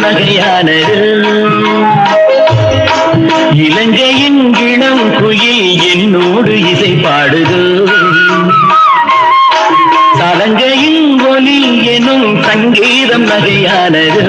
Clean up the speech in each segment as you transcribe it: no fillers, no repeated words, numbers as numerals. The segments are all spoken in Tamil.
நகையானது. இலங்கையின் இளம் குயில் என்னோடு இசை பாடுது. சலங்கையின் ஒலி எனும் சங்கீதம் நகையானது.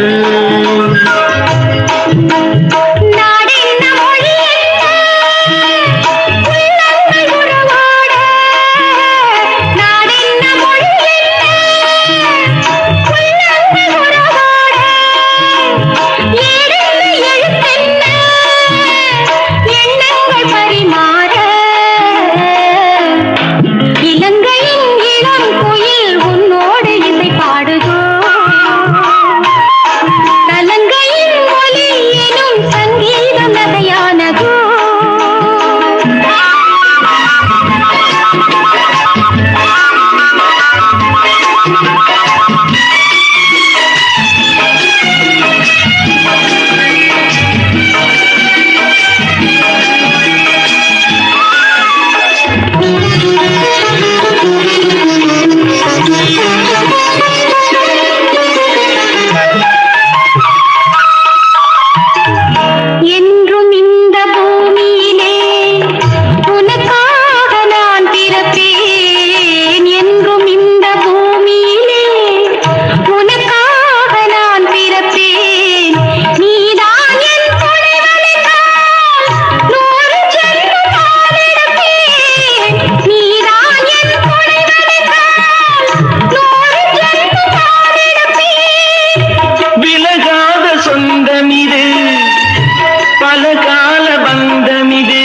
பலகால பந்தமிது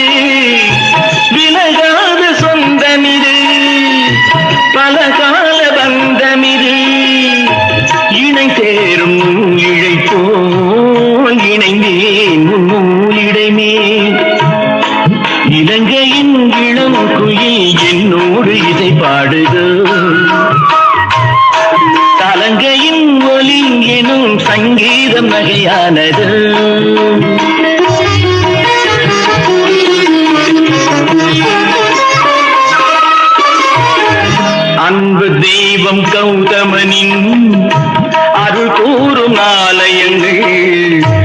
விலகாத சொந்தமிது. பலகால பந்தமிது இணை சேரும் இழை போல் இணைந்தேன் நூலிடமே. இலங்கையின் இளம் குயில் என்னோடு இசை பாடுது. தலங்கையின் ஒலி எனும் சங்கீதம் நகையானது. அன்பு தெய்வம் கௌதமனின் அருள் கூறும் ஆலயங்கள்